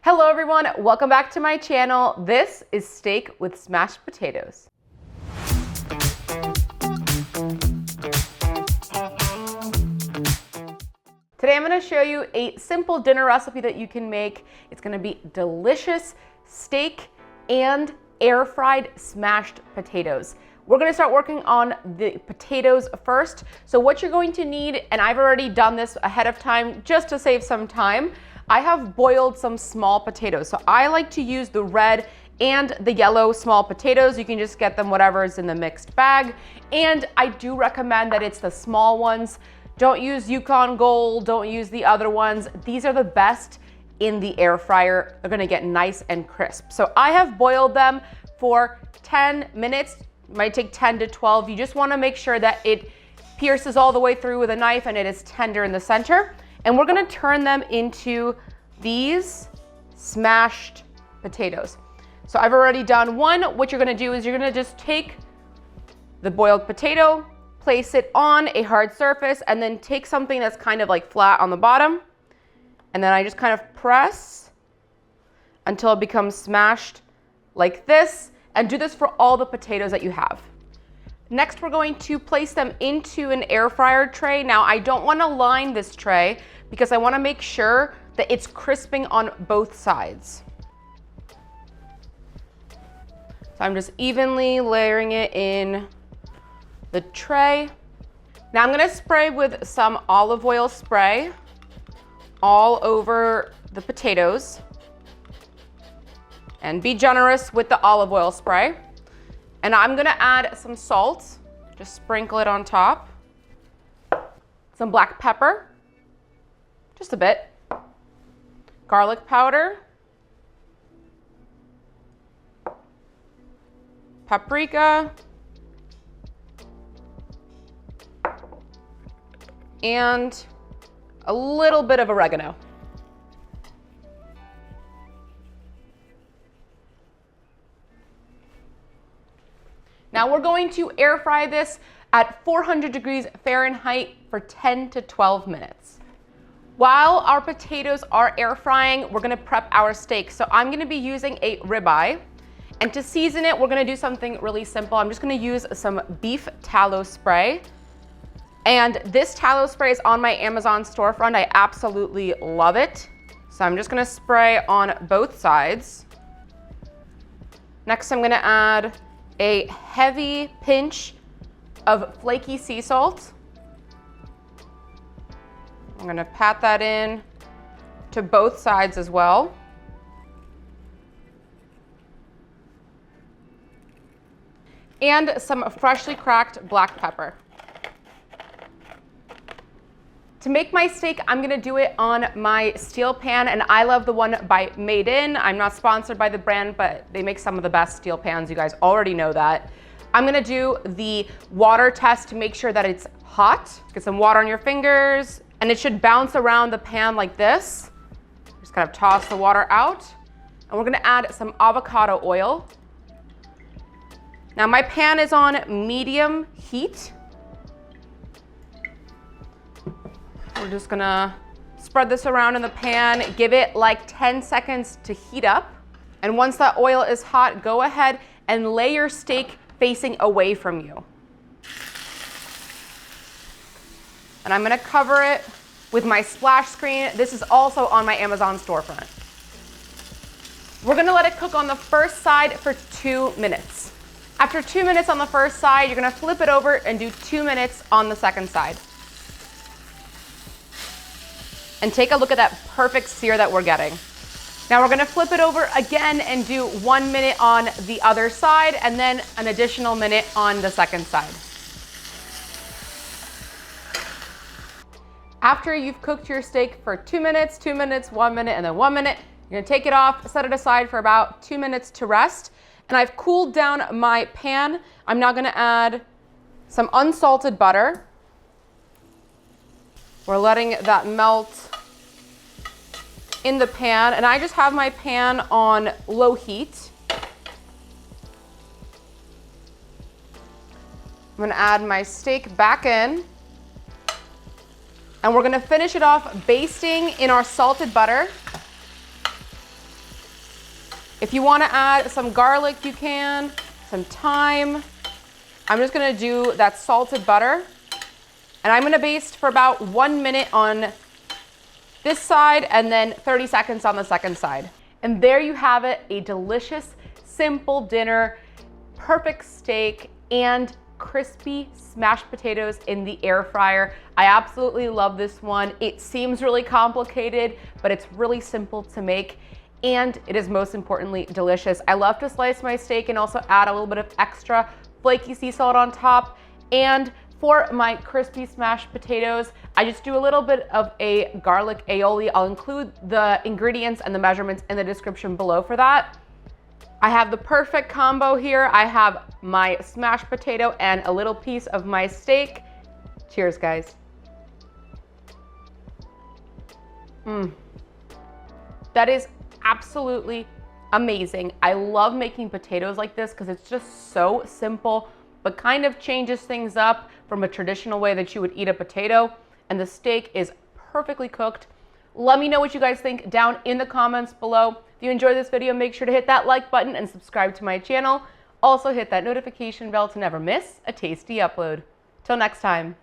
Hello everyone, welcome back to my channel. This is steak with smashed potatoes. Today I'm going to show you a simple dinner recipe that you can make. It's going to be delicious steak and air fried smashed potatoes. We're going to start working on the potatoes first. So what you're going to need, and I've already done this ahead of time just to save some time, I have boiled some small potatoes. So I like to use the red and the yellow small potatoes. You can just get them whatever is in the mixed bag. And I do recommend that it's the small ones. Don't use Yukon Gold, don't use the other ones. These are the best in the air fryer. They're gonna get nice and crisp. So I have boiled them for 10 minutes. It might take 10 to 12. You just wanna make sure that it pierces all the way through with a knife and it is tender in the center. And we're gonna turn them into these smashed potatoes. So I've already done one. What you're gonna do is you're gonna just take the boiled potato, place it on a hard surface, and then take something that's kind of like flat on the bottom. And then I just kind of press until it becomes smashed like this. And do this for all the potatoes that you have. Next, we're going to place them into an air fryer tray. Now, I don't want to line this tray because I want to make sure that it's crisping on both sides. So I'm just evenly layering it in the tray. Now I'm going to spray with some olive oil spray all over the potatoes. And be generous with the olive oil spray. And I'm gonna add some salt, just sprinkle it on top. Some black pepper, just a bit. Garlic powder. Paprika. And a little bit of oregano. Now we're going to air fry this at 400 degrees Fahrenheit for 10 to 12 minutes. While our potatoes are air frying, we're gonna prep our steak. So I'm gonna be using a ribeye. And to season it, we're gonna do something really simple. I'm just gonna use some beef tallow spray. And this tallow spray is on my Amazon storefront. I absolutely love it. So I'm just gonna spray on both sides. Next, I'm gonna add a heavy pinch of flaky sea salt. I'm gonna pat that in to both sides as well. And some freshly cracked black pepper. To make my steak, I'm gonna do it on my steel pan, and I love the one by Made In. I'm not sponsored by the brand, but they make some of the best steel pans. You guys already know that. I'm gonna do the water test to make sure that it's hot. Get some water on your fingers, and it should bounce around the pan like this. Just kind of toss the water out. And we're gonna add some avocado oil. Now my pan is on medium heat. We're just gonna spread this around in the pan, give it like 10 seconds to heat up. And once that oil is hot, go ahead and lay your steak facing away from you. And I'm gonna cover it with my splash screen. This is also on my Amazon storefront. We're gonna let it cook on the first side for 2 minutes. After 2 minutes on the first side, you're gonna flip it over and do 2 minutes on the second side. And take a look at that perfect sear that we're getting. Now we're gonna flip it over again and do 1 minute on the other side and then an additional minute on the second side. After you've cooked your steak for 2 minutes, 2 minutes, 1 minute, and then 1 minute, you're gonna take it off, set it aside for about 2 minutes to rest. And I've cooled down my pan. I'm now gonna add some unsalted butter. We're letting that melt in the pan, and I just have my pan on low heat. I'm gonna add my steak back in, and we're gonna finish it off basting in our salted butter. If you want to add some garlic, you can, some thyme. I'm just gonna do that salted butter, and I'm gonna baste for about 1 minute on this side and then 30 seconds on the second side. And there you have it, a delicious, simple dinner, perfect steak, and crispy smashed potatoes in the air fryer. I absolutely love this one. It seems really complicated, but it's really simple to make, and it is most importantly delicious. I love to slice my steak and also add a little bit of extra flaky sea salt on top. And for my crispy smashed potatoes, I just do a little bit of a garlic aioli. I'll include the ingredients and the measurements in the description below for that. I have the perfect combo here. I have my smashed potato and a little piece of my steak. Cheers, guys. That is absolutely amazing. I love making potatoes like this because it's just so simple, but kind of changes things up from a traditional way that you would eat a potato. And the steak is perfectly cooked. Let me know what you guys think down in the comments below. If you enjoyed this video, make sure to hit that like button and subscribe to my channel. Also hit that notification bell to never miss a tasty upload. Till next time.